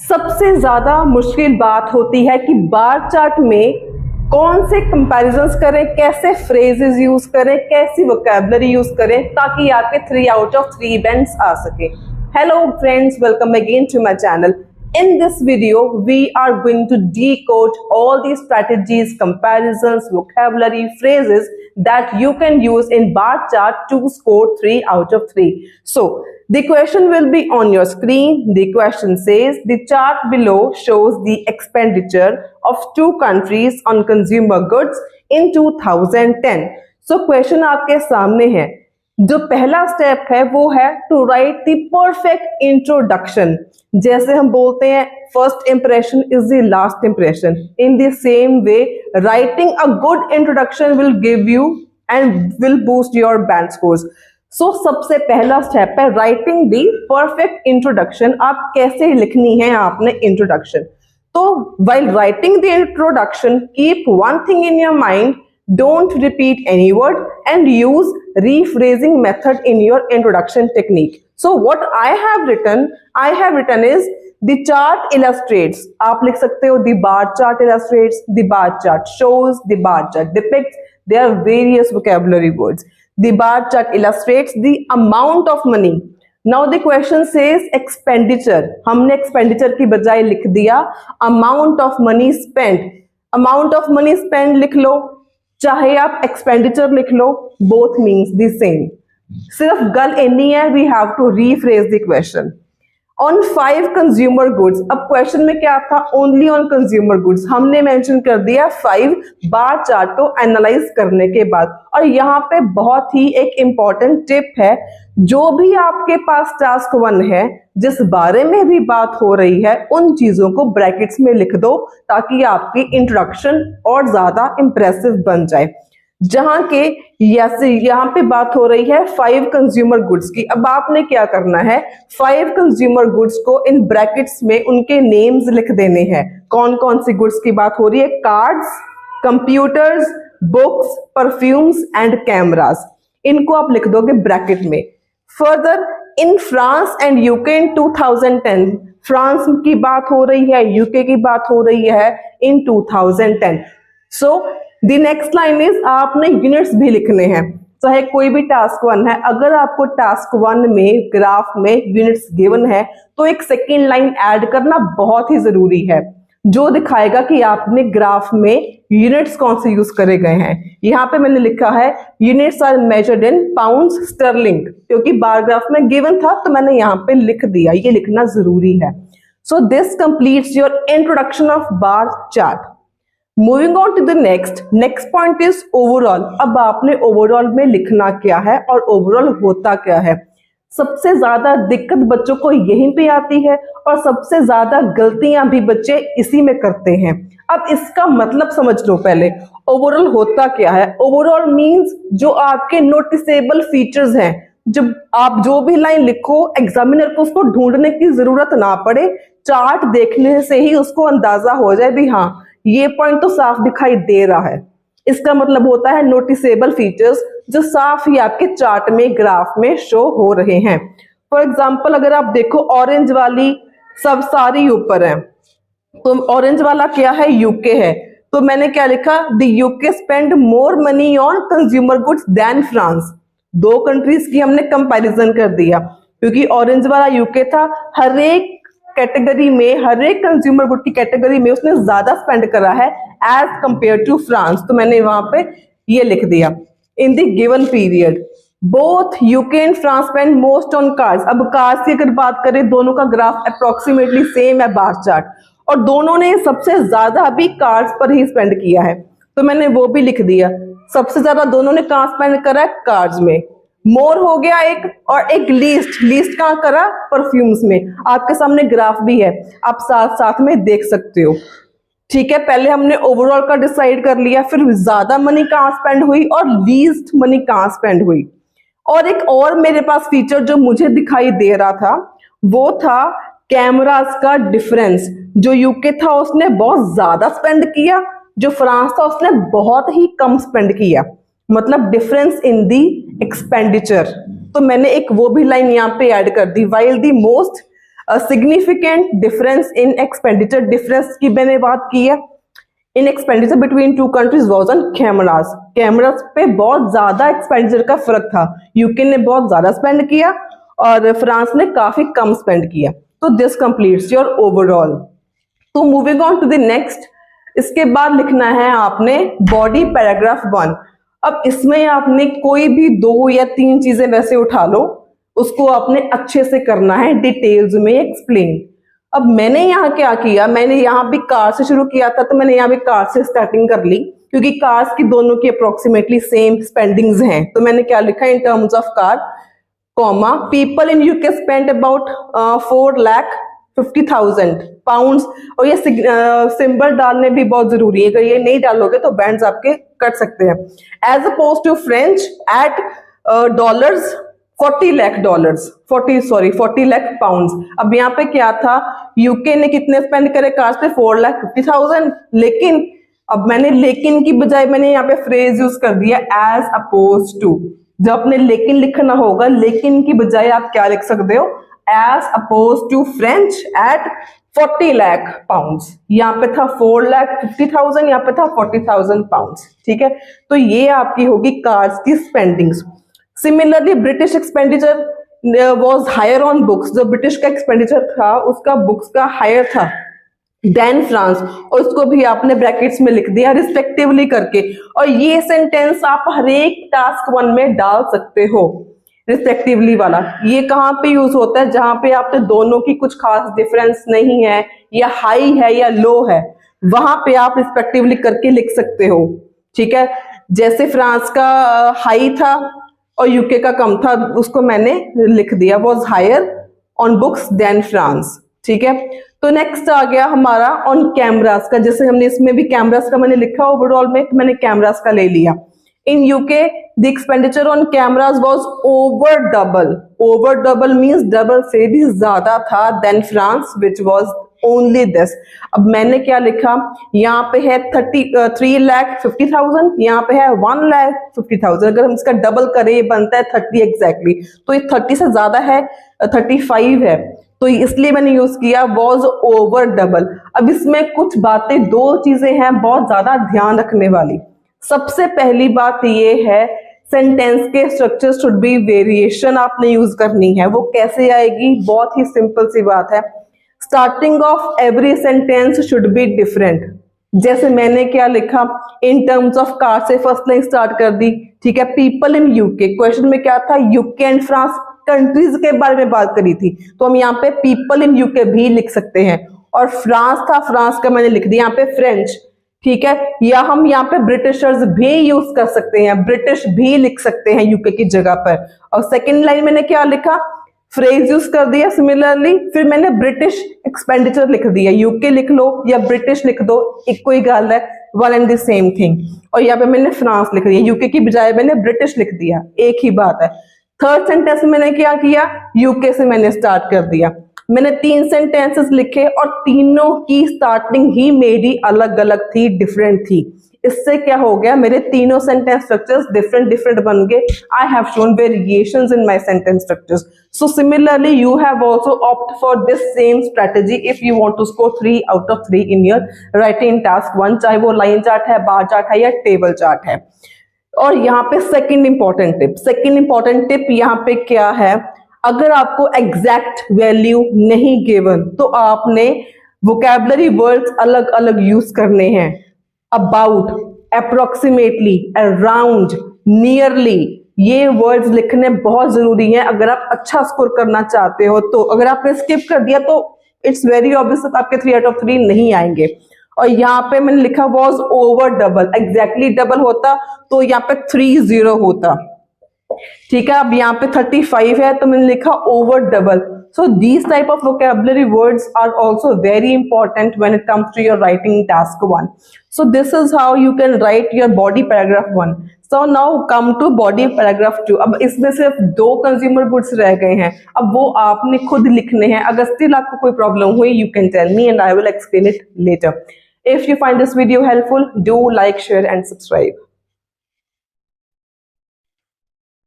सबसे ज्यादा मुश्किल बात होती है कि बार चार्ट में कौन से कंपैरिजंस करें, कैसे फ्रेजेस यूज करें, कैसी वोकैबुलरी यूज करें ताकि आपके 3 आउट ऑफ 3 इवेंट्स आ सके। Hello friends, welcome again to my channel. In this video, we are going to decode all these strategies, comparisons, vocabulary, phrases that you can use in bar chart to score 3 out of 3. So, the question will be on your screen. The question says, the chart below shows the expenditure of 2 countries on consumer goods in 2010. So, question आपके सामने है। जो पहला step है वो है to write the perfect introduction. जैसे हम बोलते हैं first impression is the last impression, in the same way writing a good introduction will give you and will boost your band scores. So सबसे पहला स्टेप है राइटिंग द परफेक्ट इंट्रोडक्शन। आप कैसे लिखनी है आपने इंट्रोडक्शन। तो while writing the introduction, keep one thing in your mind. Don't repeat any word and use rephrasing method in your introduction technique. So what I have written is the chart illustrates. आप लिख सकते हो the bar chart illustrates, the bar chart shows, the bar chart depicts. There are various vocabulary words. The bar chart illustrates the amount of money. Now the question says expenditure. हमने expenditure की बजाय लिख दिया amount of money spent. Amount of money spent लिख लो, चाहे आप expenditure लिख लो, बोथ मीन्स द सेम। सिर्फ गल इतनी है, we have to rephrase the question. On 5 consumer goods, अब क्वेश्चन में क्या था, ओनली ऑन कंज्यूमर गुड्स। हमने मेंशन कर दिया 5 बार चार्ट को एनालाइज करने के बाद। और यहाँ पे बहुत ही एक इंपॉर्टेंट टिप है, जो भी आपके पास टास्क 1 है, जिस बारे में भी बात हो रही है, उन चीजों को ब्रैकेट्स में लिख दो ताकि आपकी इंट्रोडक्शन और ज्यादा इंप्रेसिव बन जाए। जहां के यहाँ पे बात हो रही है 5 कंज्यूमर गुड्स की। अब आपने क्या करना है, 5 कंज्यूमर गुड्स को इन ब्रैकेट्स में उनके नेम्स लिख देने हैं। कौन कौन सी गुड्स की बात हो रही है, cards, computers, books, perfumes and cameras. इनको आप लिख दोगे ब्रैकेट में। Further, in France and UK in 2010, France की बात हो रही है, यूके की बात हो रही है इन 2010। So the next line is, आपने यूनिट्स भी लिखने हैं। चाहे कोई भी टास्क 1 है, अगर आपको टास्क 1 में ग्राफ में यूनिट्स गिवन है तो एक सेकेंड लाइन ऐड करना बहुत ही जरूरी है, जो दिखाएगा कि आपने ग्राफ में यूनिट्स कौन से यूज करे गए हैं। यहाँ पे मैंने लिखा है units are measured in pounds sterling, क्योंकि बार ग्राफ में गिवन था तो मैंने यहाँ पे लिख दिया, ये लिखना जरूरी है। So this completes your introduction of bar chart. Moving on to the next point is overall. अब आपने ओवरऑल में लिखना क्या है और ओवरऑल होता क्या है। सबसे ज्यादा दिक्कत बच्चों को यहीं पे आती है और सबसे ज्यादा गलतियां भी बच्चे इसी में करते हैं। अब इसका मतलब समझ लो पहले, ओवरऑल होता क्या है। ओवरऑल मींस जो आपके नोटिसेबल फीचर्स हैं, जब आप जो भी लाइन लिखो एग्जामिनर को उसको ढूंढने की जरूरत ना पड़े, चार्ट देखने से ही उसको अंदाजा हो जाए भी हाँ ये पॉइंट तो साफ दिखाई दे रहा है। इसका मतलब होता है नोटिसेबल फीचर्स जो साफ ही आपके चार्ट में ग्राफ में शो हो रहे हैं। फॉर एग्जांपल, अगर आप देखो ऑरेंज वाली सब सारी ऊपर है, तो ऑरेंज वाला क्या है, यूके है। तो मैंने क्या लिखा, the UK spend more money on consumer goods than France. 2 countries की हमने कंपैरिजन कर दिया, क्योंकि ऑरेंज वाला यूके था। हर एक कैटेगरी में, हर एक कंज्यूमर गुड की कैटेगरी में उसने ज्यादा स्पेंड करा है एज कंपेयर टू फ्रांस। तो मैंने वहां पे ये लिख दिया, in the given period both UK and France spend most on cars. अब कार्स की अगर बात करें, दोनों का ग्राफ अप्रोक्सीमेटली सेम है बार चार्ट, और दोनों ने सबसे ज्यादा भी कार्स पर ही स्पेंड किया है। तो मैंने वो भी लिख दिया, सबसे ज्यादा दोनों ने कहां स्पेंड करा है, कार्स में। मोर हो गया एक, और एक लीस्ट कहां करा, परफ्यूम्स में। आपके सामने ग्राफ भी है, आप साथ साथ में देख सकते हो। ठीक है, पहले हमने ओवरऑल का डिसाइड कर लिया, फिर ज्यादा मनी कहां स्पेंड हुई और लीस्ट मनी कहां स्पेंड हुई। और एक और मेरे पास फीचर जो मुझे दिखाई दे रहा था, वो था कैमरास का डिफरेंस। जो यूके था उसने बहुत ज्यादा स्पेंड किया, जो फ्रांस था उसने बहुत ही कम स्पेंड किया, मतलब डिफरेंस इन दी एक्सपेंडिचर। तो मैंने एक वो भी लाइन यहाँ पे ऐड कर दी, while the most significant difference in expenditure, difference की मैंने बात की है in expenditure between two countries was on cameras. Cameras पे बहुत ज्यादा एक्सपेंडिचर का फर्क था, यूके ने बहुत ज्यादा स्पेंड किया और फ्रांस ने काफी कम स्पेंड किया। तो दिस कंप्लीट्स योर ओवरऑल। तो moving on to the next, इसके बाद लिखना है आपने बॉडी पैराग्राफ 1। अब इसमें आपने कोई भी 2 या 3 चीजें वैसे उठा लो, उसको आपने अच्छे से करना है, डिटेल्स में एक्सप्लेन। अब मैंने यहाँ क्या किया, मैंने यहाँ भी कार से शुरू किया था, तो मैंने यहाँ भी कार से स्टार्टिंग कर ली क्योंकि कार्स की दोनों की अप्रोक्सीमेटली सेम स्पेंडिंग्स हैं। तो मैंने क्या लिखा in terms of car, comma, people in UK spend about 4,50,000 pounds. और ये सिंबल डालने भी बहुत जरूरी है, अगर ये नहीं डालोगे तो बैंड्स आपके कट सकते हैं। As oppose to French at dollars 40 lakh pounds. अब यहाँ पे क्या था, यूके ने कितने स्पेंड करे कार्स पे, 4,50,000, लेकिन अब मैंने लेकिन की बजाय मैंने यहाँ पे फ्रेज यूज कर दिया एज अपोज टू। जब आपने लेकिन लिखना होगा, लेकिन की बजाय आप क्या लिख सकते हो, as oppose to French at 40 lakh pounds. यहाँ पे था 4,50,000, यहाँ पे था 40,000 पाउंड्स। ठीक है, तो ये आपकी होगी कार्स की spendings. Similarly British expenditure was higher on books, जो ब्रिटिश का एक्सपेंडिचर था उसका बुक्स का हायर था देन फ्रांस, और उसको भी आपने ब्रैकेट्स में लिख दिया रिस्पेक्टिवली करके। और ये सेंटेंस आप हर एक टास्क 1 में डाल सकते हो, रिस्पेक्टिवली वाला। ये कहाँ पे यूज होता है, जहां पे आपके दोनों की कुछ खास डिफरेंस नहीं है, या हाई है या लो है, वहां पे आप रिस्पेक्टिवली करके लिख सकते हो। ठीक है, जैसे फ्रांस का हाई था और यूके का कम था, उसको मैंने लिख दिया was higher on books than France. ठीक है, तो नेक्स्ट आ गया हमारा ऑन कैमरास का। जैसे हमने इसमें भी कैमरास का मैंने लिखा ओवरऑल में, तो मैंने कैमरास का ले लिया। In UK the expenditure on cameras was over double. Over double means double से भी ज्यादा था than France which was only this. अब मैंने क्या लिखा, यहाँ पे है 3,50,000, यहाँ पे है 1,50,000। अगर हम इसका डबल करें ये बनता है 30 एग्जैक्टली, तो ये 30 से ज्यादा है, 35 है, तो इसलिए मैंने यूज किया वॉज ओवर डबल। अब इसमें कुछ बातें, 2 चीजें हैं बहुत ज्यादा ध्यान रखने वाली। सबसे पहली बात ये है, सेंटेंस के स्ट्रक्चर शुड बी वेरिएशन आपने यूज करनी है। वो कैसे आएगी, बहुत ही सिंपल सी बात है, starting of every sentence should be different. जैसे मैंने क्या लिखा, इन टर्म्स ऑफ कार से फर्स्ट लाइन स्टार्ट कर दी। ठीक है, पीपल इन यूके, क्वेश्चन में क्या था, यूके एंड फ्रांस कंट्रीज के बारे में बात करी थी, तो हम यहाँ पे पीपल इन यूके भी लिख सकते हैं। और फ्रांस था, फ्रांस का मैंने लिख दिया यहाँ पे फ्रेंच। ठीक है, या हम यहाँ पे ब्रिटिशर्स भी यूज कर सकते हैं, ब्रिटिश भी लिख सकते हैं यूके की जगह पर। और सेकेंड लाइन मैंने क्या लिखा, फ्रेज यूज कर दिया सिमिलरली, फिर मैंने ब्रिटिश एक्सपेंडिचर लिख दिया। यूके लिख लो या ब्रिटिश लिख दो, एक कोई गल है, one and the same thing. और यहाँ पे मैंने फ्रांस लिख दिया, यूके की बजाय मैंने ब्रिटिश लिख दिया, एक ही बात है। थर्ड सेंटेंस में मैंने क्या किया, यूके से मैंने स्टार्ट कर दिया। मैंने 3 सेंटेंसेस लिखे और तीनों की स्टार्टिंग ही मेरी अलग अलग थी, डिफरेंट थी। इससे क्या हो गया, मेरे तीनों सेंटेंस स्ट्रक्चर्स डिफरेंट डिफरेंट बन गए। I have shown variations in my sentence structures. So similarly you have also opt for this same strategy if you want to score 3 out of 3 in your writing task 1, चाहे वो line chart है, bar chart है या table chart है। और यहाँ पे second important tip यहाँ पे क्या है, अगर आपको एग्जैक्ट वैल्यू नहीं गिवन तो आपने वोकैबुलरी वर्ड्स अलग अलग यूज करने हैं। अबाउट, अप्रोक्सीमेटली, अराउंड, नियरली, ये वर्ड्स लिखने बहुत जरूरी हैं अगर आप अच्छा स्कोर करना चाहते हो। तो अगर आपने स्किप कर दिया तो इट्स वेरी ऑब्वियस आपके 3 आउट ऑफ 3 नहीं आएंगे। और यहाँ पे मैंने लिखा was over double, exactly double होता तो यहाँ पे 30 होता। ठीक है, अब यहाँ पे 35 है तो मैंने लिखा over double. So these type of vocabulary words are also very important when it comes to your writing task 1. So this is how you can write your body paragraph 1. So now come to body paragraph 2. अब इसमें सिर्फ 2 consumer goods रह गए हैं, अब वो आपने खुद लिखने हैं. अगर स्टिल आपको कोई प्रॉब्लम हुई, you can tell me and I will explain it later. If you find this video helpful, do like, share and subscribe.